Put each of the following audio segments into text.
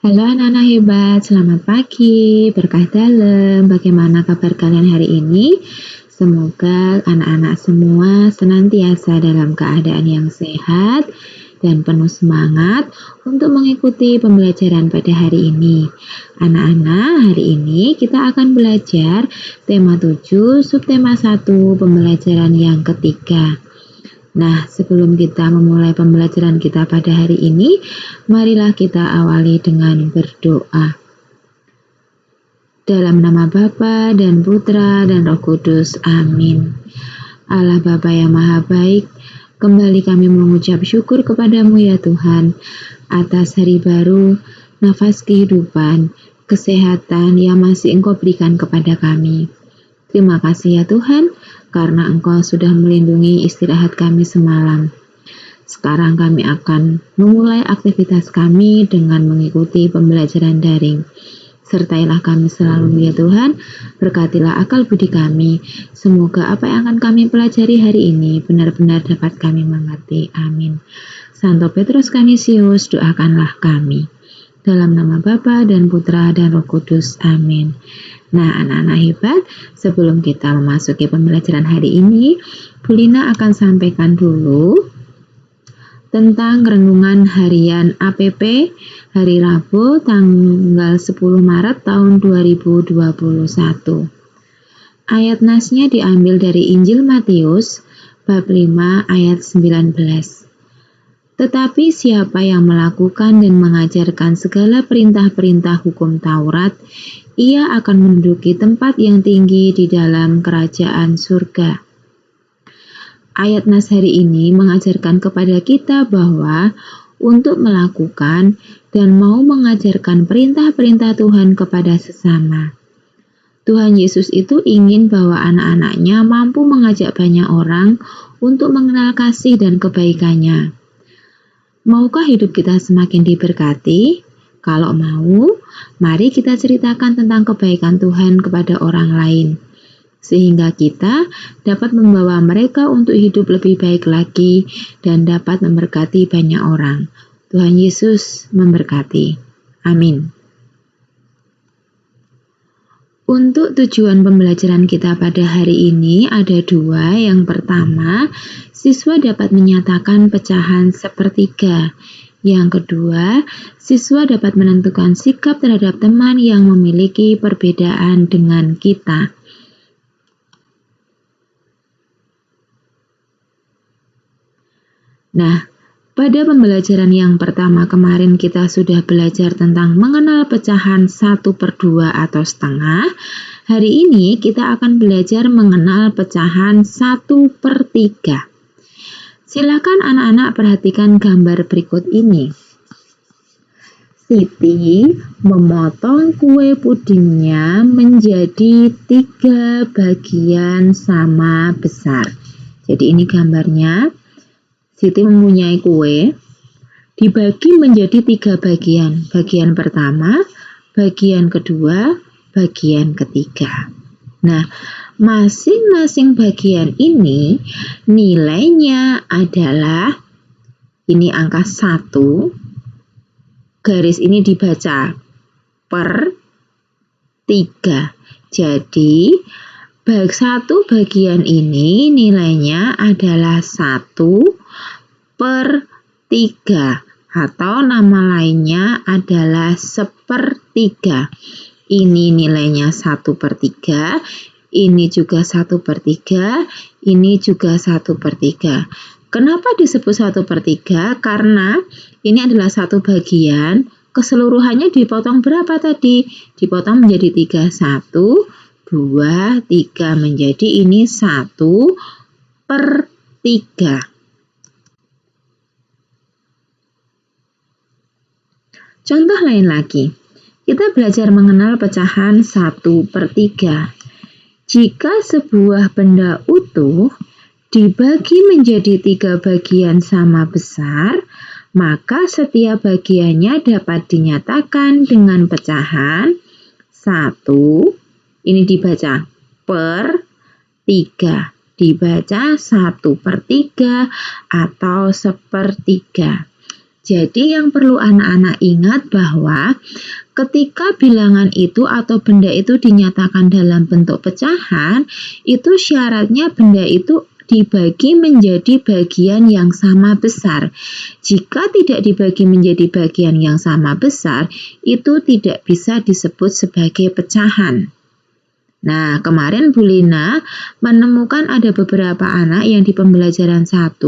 Halo anak-anak hebat, selamat pagi, berkah dalam. Bagaimana kabar kalian hari ini? Semoga anak-anak semua senantiasa dalam keadaan yang sehat dan penuh semangat untuk mengikuti pembelajaran pada hari ini. Anak-anak, hari ini kita akan belajar tema 7, subtema 1, pembelajaran yang ketiga. Nah, sebelum kita memulai pembelajaran kita pada hari ini, marilah kita awali dengan berdoa. Dalam nama Bapa dan Putra dan Roh Kudus, amin. Allah Bapa yang Maha Baik, kembali kami mengucap syukur kepadamu ya Tuhan, atas hari baru, nafas kehidupan, kesehatan yang masih Engkau berikan kepada kami. Terima kasih ya Tuhan, karena Engkau sudah melindungi istirahat kami semalam. Sekarang kami akan memulai aktivitas kami dengan mengikuti pembelajaran daring. Sertailah kami selalu ya Tuhan, berkatilah akal budi kami. Semoga apa yang akan kami pelajari hari ini benar-benar dapat kami mengerti. Amin. Santo Petrus Canisius, doakanlah kami. Dalam nama Bapa dan Putra dan Roh Kudus, amin. Nah, anak-anak hebat, sebelum kita memasuki pembelajaran hari ini, Bu Lina akan sampaikan dulu tentang renungan harian APP hari Rabu tanggal 10 Maret tahun 2021. Ayat nasnya diambil dari Injil Matius bab 5 ayat 19. Tetapi siapa yang melakukan dan mengajarkan segala perintah-perintah hukum Taurat, ia akan menduduki tempat yang tinggi di dalam kerajaan surga. Ayat nas hari ini mengajarkan kepada kita bahwa untuk melakukan dan mau mengajarkan perintah-perintah Tuhan kepada sesama. Tuhan Yesus itu ingin bahwa anak-anaknya mampu mengajak banyak orang untuk mengenal kasih dan kebaikannya. Maukah hidup kita semakin diberkati? Kalau mau, mari kita ceritakan tentang kebaikan Tuhan kepada orang lain, sehingga kita dapat membawa mereka untuk hidup lebih baik lagi dan dapat memberkati banyak orang. Tuhan Yesus memberkati. Amin. Untuk tujuan pembelajaran kita pada hari ini ada dua. Yang pertama, siswa dapat menyatakan pecahan sepertiga. Yang kedua, siswa dapat menentukan sikap terhadap teman yang memiliki perbedaan dengan kita. Nah, pada pembelajaran yang pertama kemarin kita sudah belajar tentang mengenal pecahan 1/2 atau setengah. Hari ini kita akan belajar mengenal pecahan 1/3. Silakan anak-anak perhatikan gambar berikut ini. Siti memotong kue pudingnya menjadi 3 bagian sama besar. Jadi ini gambarnya. Siti mempunyai kue, dibagi menjadi 3 bagian. Bagian pertama, bagian kedua, bagian ketiga. Nah, masing-masing bagian ini nilainya adalah, ini angka 1, garis ini dibaca per 3. Jadi, satu bagian ini nilainya adalah 1/3 atau nama lainnya adalah 1/3. Ini nilainya 1/3, ini juga 1/3, ini juga 1/3. Kenapa disebut 1/3? Karena ini adalah satu bagian, keseluruhannya dipotong berapa tadi? Dipotong menjadi 3, 1, 2, 3, menjadi ini 1/3. Contoh lain lagi, kita belajar mengenal pecahan 1/3. Jika sebuah benda utuh dibagi menjadi 3 bagian sama besar, maka setiap bagiannya dapat dinyatakan dengan pecahan 1, ini dibaca per 3, dibaca 1/3 atau 1/3. Jadi yang perlu anak-anak ingat bahwa ketika bilangan itu atau benda itu dinyatakan dalam bentuk pecahan, itu syaratnya benda itu dibagi menjadi bagian yang sama besar. Jika tidak dibagi menjadi bagian yang sama besar, itu tidak bisa disebut sebagai pecahan. Nah, kemarin Bu Lina menemukan ada beberapa anak yang di pembelajaran 1,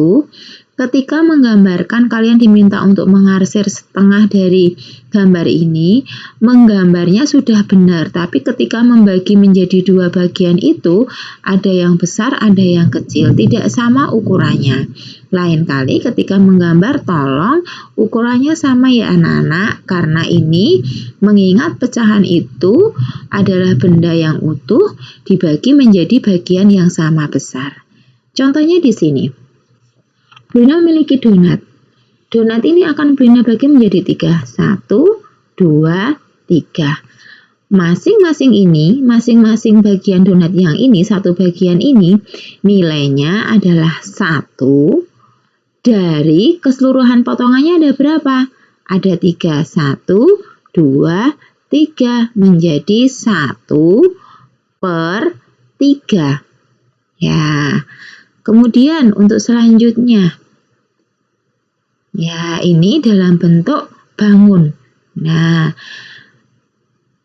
ketika menggambarkan kalian diminta untuk mengarsir setengah dari gambar ini, menggambarnya sudah benar, tapi ketika membagi menjadi 2 bagian itu, ada yang besar, ada yang kecil, tidak sama ukurannya. Lain kali ketika menggambar, tolong ukurannya sama ya anak-anak, karena ini mengingat pecahan itu adalah benda yang utuh dibagi menjadi bagian yang sama besar. Contohnya di sini. Bu Lina memiliki donat. Donat ini akan Bu Lina bagi menjadi 3. 1, 2, 3. Masing-masing bagian donat yang ini, satu bagian ini, nilainya adalah 1. Dari keseluruhan potongannya ada berapa? Ada 3. 1, 2, 3. Menjadi 1/3. Ya. Kemudian untuk selanjutnya, ya ini dalam bentuk bangun. Nah,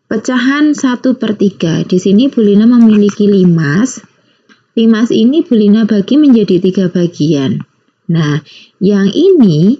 pecahan 1/3. Di sini Bu Lina memiliki limas. Limas ini Bu Lina bagi menjadi 3 bagian. Nah, yang ini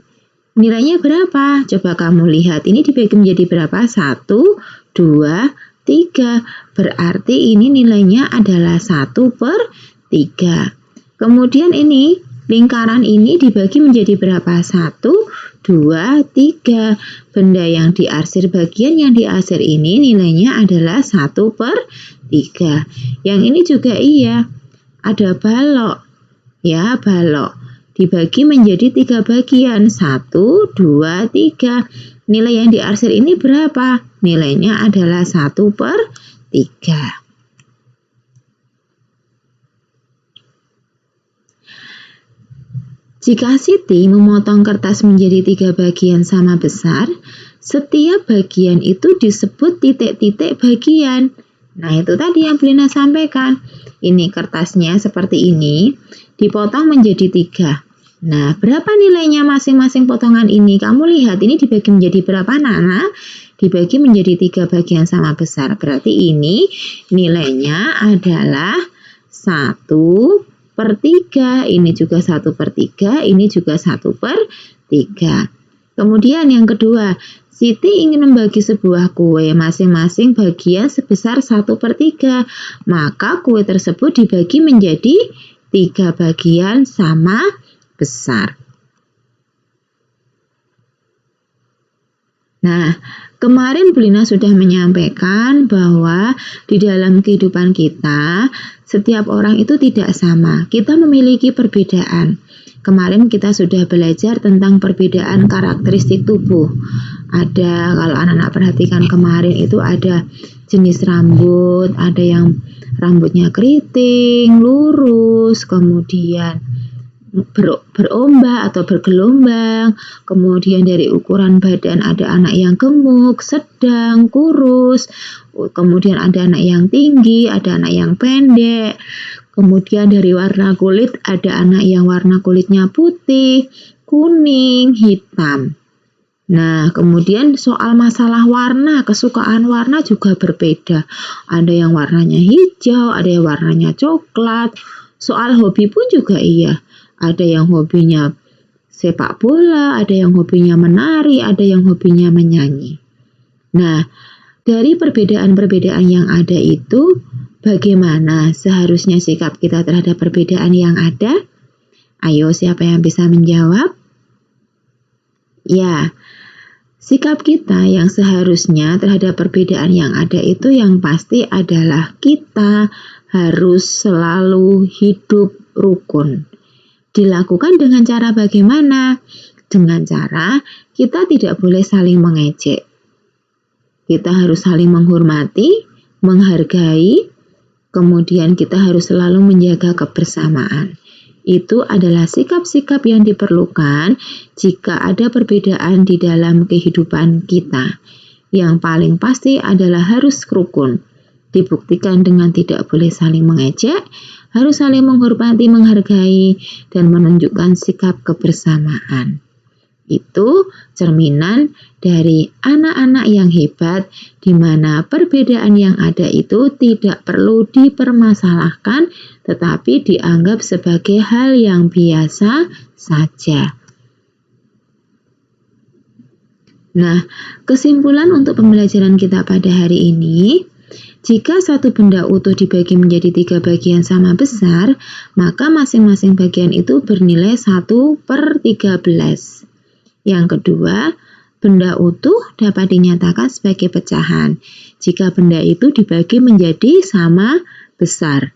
nilainya berapa? Coba kamu lihat, ini dibagi menjadi berapa? 1, 2, 3. Berarti ini nilainya adalah 1/3. Kemudian ini, lingkaran ini dibagi menjadi berapa? 1, 2, 3. Benda yang diarsir, bagian yang diarsir ini nilainya adalah 1/3. Yang ini juga iya. Ada balok. Ya, balok. Dibagi menjadi 3 bagian. 1, 2, 3. Nilai yang diarsir ini berapa? Nilainya adalah 1/3. Jika Siti memotong kertas menjadi 3 bagian sama besar, setiap bagian itu disebut titik-titik bagian. Nah, itu tadi yang Bu Lina sampaikan. Ini kertasnya seperti ini, dipotong menjadi 3. Nah, berapa nilainya masing-masing potongan ini? Kamu lihat, ini dibagi menjadi berapa anak-anak? Dibagi menjadi 3 bagian sama besar. Berarti ini nilainya adalah 1/3, ini juga 1/3, ini juga 1/3. Kemudian yang kedua, Siti ingin membagi sebuah kue masing-masing bagian sebesar 1/3. Maka kue tersebut dibagi menjadi 3 bagian sama besar. Nah, kemarin Bu Lina sudah menyampaikan bahwa di dalam kehidupan kita, setiap orang itu tidak sama. Kita memiliki perbedaan. Kemarin kita sudah belajar tentang perbedaan karakteristik tubuh. Ada, kalau anak-anak perhatikan kemarin itu ada jenis rambut, ada yang rambutnya keriting, lurus, kemudian berombak atau bergelombang, kemudian dari ukuran badan ada anak yang gemuk, sedang, kurus, kemudian ada anak yang tinggi, ada anak yang pendek, kemudian dari warna kulit ada anak yang warna kulitnya putih, kuning, hitam. Nah, kemudian soal masalah warna, kesukaan warna juga berbeda. Ada yang warnanya hijau, ada yang warnanya coklat. Soal hobi pun juga iya. Ada yang hobinya sepak bola, ada yang hobinya menari, ada yang hobinya menyanyi. Nah, dari perbedaan-perbedaan yang ada itu, bagaimana seharusnya sikap kita terhadap perbedaan yang ada? Ayo, siapa yang bisa menjawab? Ya, sikap kita yang seharusnya terhadap perbedaan yang ada itu yang pasti adalah kita harus selalu hidup rukun. Dilakukan dengan cara bagaimana? Dengan cara kita tidak boleh saling mengejek. Kita harus saling menghormati, menghargai, kemudian kita harus selalu menjaga kebersamaan. Itu adalah sikap-sikap yang diperlukan jika ada perbedaan di dalam kehidupan kita. Yang paling pasti adalah harus rukun. Dibuktikan dengan tidak boleh saling mengejek, harus saling menghormati, menghargai, dan menunjukkan sikap kebersamaan. Itu cerminan dari anak-anak yang hebat, di mana perbedaan yang ada itu tidak perlu dipermasalahkan, tetapi dianggap sebagai hal yang biasa saja. Nah, kesimpulan untuk pembelajaran kita pada hari ini, jika satu benda utuh dibagi menjadi 3 bagian sama besar, maka masing-masing bagian itu bernilai 1/13. Yang kedua, benda utuh dapat dinyatakan sebagai pecahan jika benda itu dibagi menjadi sama besar.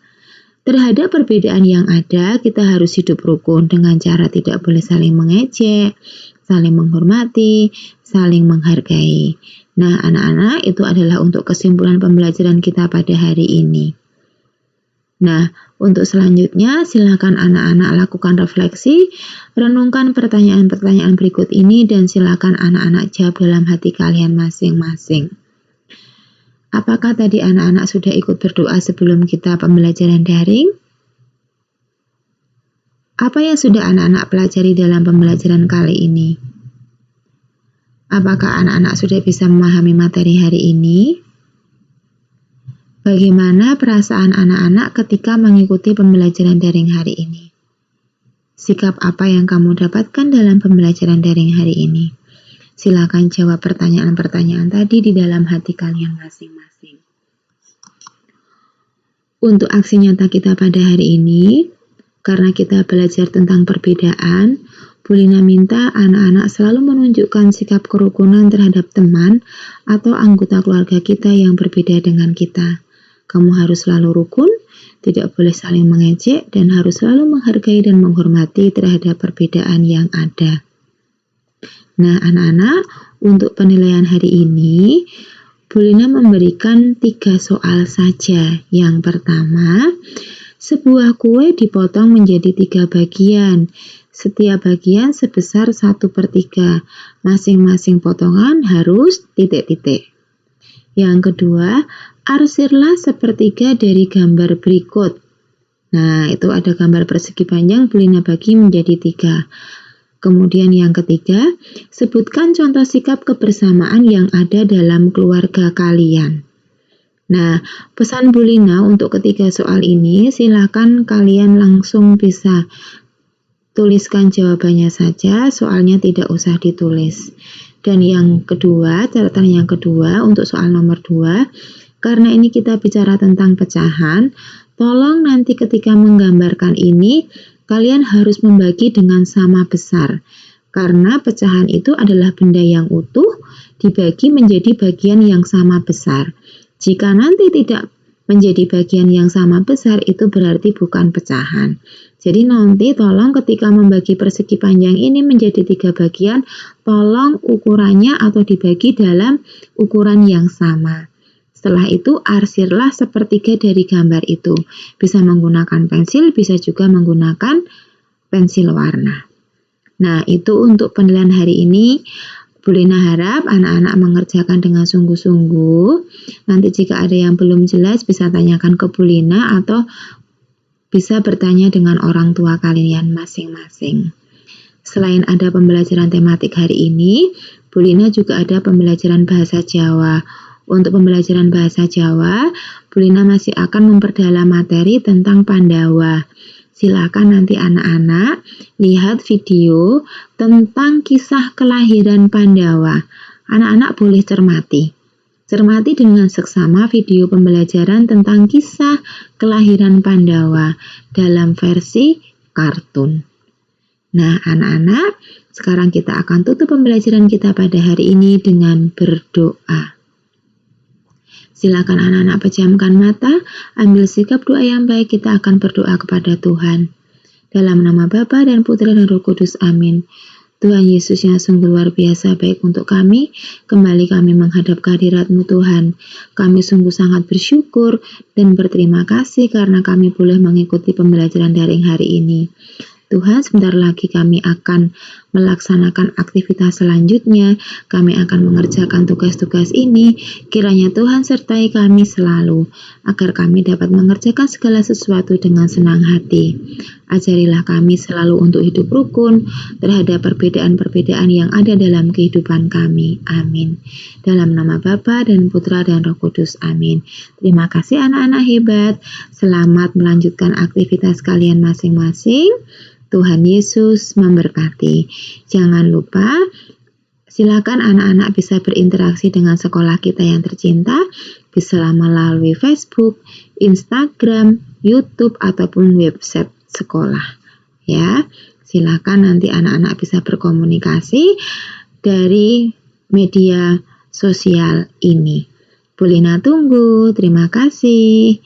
Terhadap perbedaan yang ada, kita harus hidup rukun dengan cara tidak boleh saling mengejek, saling menghormati, saling menghargai. Nah, anak-anak, itu adalah untuk kesimpulan pembelajaran kita pada hari ini. Nah, untuk selanjutnya silakan anak-anak lakukan refleksi, renungkan pertanyaan-pertanyaan berikut ini dan silakan anak-anak jawab dalam hati kalian masing-masing. Apakah tadi anak-anak sudah ikut berdoa sebelum kita pembelajaran daring? Apa yang sudah anak-anak pelajari dalam pembelajaran kali ini? Apakah anak-anak sudah bisa memahami materi hari ini? Bagaimana perasaan anak-anak ketika mengikuti pembelajaran daring hari ini? Sikap apa yang kamu dapatkan dalam pembelajaran daring hari ini? Silakan jawab pertanyaan-pertanyaan tadi di dalam hati kalian masing-masing. Untuk aksi nyata kita pada hari ini, karena kita belajar tentang perbedaan, Bu Lina minta anak-anak selalu menunjukkan sikap kerukunan terhadap teman atau anggota keluarga kita yang berbeda dengan kita. Kamu harus selalu rukun, tidak boleh saling mengejek, dan harus selalu menghargai dan menghormati terhadap perbedaan yang ada. Nah, anak-anak, untuk penilaian hari ini, Bu Lina memberikan 3 soal saja. Yang pertama, sebuah kue dipotong menjadi 3 bagian. Setiap bagian sebesar 1/3. Masing-masing potongan harus titik-titik. Yang kedua, arsirlah 1/3 dari gambar berikut. Nah, itu ada gambar persegi panjang, Bu Lina bagi menjadi 3. Kemudian yang ketiga, sebutkan contoh sikap kebersamaan yang ada dalam keluarga kalian. Nah, pesan Bu Lina untuk ketiga soal ini, silakan kalian langsung bisa tuliskan jawabannya saja, soalnya tidak usah ditulis. Dan yang kedua, catatan yang kedua untuk soal nomor 2, karena ini kita bicara tentang pecahan, tolong nanti ketika menggambarkan ini, kalian harus membagi dengan sama besar. Karena pecahan itu adalah benda yang utuh, dibagi menjadi bagian yang sama besar. Jika nanti tidak menjadi bagian yang sama besar, itu berarti bukan pecahan. Jadi nanti tolong ketika membagi persegi panjang ini menjadi 3 bagian, tolong ukurannya atau dibagi dalam ukuran yang sama. Setelah itu arsirlah 1/3 dari gambar itu. Bisa menggunakan pensil, bisa juga menggunakan pensil warna. Nah, itu untuk penilaian hari ini. Bu Lina harap anak-anak mengerjakan dengan sungguh-sungguh. Nanti jika ada yang belum jelas bisa tanyakan ke Bu Lina atau bisa bertanya dengan orang tua kalian masing-masing. Selain ada pembelajaran tematik hari ini, Bu Lina juga ada pembelajaran bahasa Jawa. Untuk pembelajaran bahasa Jawa, Bu Lina masih akan memperdalam materi tentang Pandawa. Silakan nanti anak-anak lihat video tentang kisah kelahiran Pandawa. Anak-anak boleh cermati. Cermati dengan seksama video pembelajaran tentang kisah kelahiran Pandawa dalam versi kartun. Nah, anak-anak, sekarang kita akan tutup pembelajaran kita pada hari ini dengan berdoa. Silakan anak-anak pejamkan mata, ambil sikap doa yang baik, kita akan berdoa kepada Tuhan. Dalam nama Bapa dan Putra dan Roh Kudus, amin. Tuhan Yesus yang sungguh luar biasa baik untuk kami, kembali kami menghadap kehadirat-Mu Tuhan. Kami sungguh sangat bersyukur dan berterima kasih karena kami boleh mengikuti pembelajaran daring hari ini. Tuhan, sebentar lagi kami akan melaksanakan aktivitas selanjutnya. Kami akan mengerjakan tugas-tugas ini. Kiranya Tuhan sertai kami selalu, agar kami dapat mengerjakan segala sesuatu dengan senang hati. Ajarilah kami selalu untuk hidup rukun terhadap perbedaan-perbedaan yang ada dalam kehidupan kami. Amin. Dalam nama Bapa dan Putra dan Roh Kudus. Amin. Terima kasih anak-anak hebat. Selamat melanjutkan aktivitas kalian masing-masing. Tuhan Yesus memberkati. Jangan lupa, silakan anak-anak bisa berinteraksi dengan sekolah kita yang tercinta, bisa melalui Facebook, Instagram, YouTube, ataupun website sekolah. Ya, silakan nanti anak-anak bisa berkomunikasi dari media sosial ini. Bu Lina tunggu, terima kasih.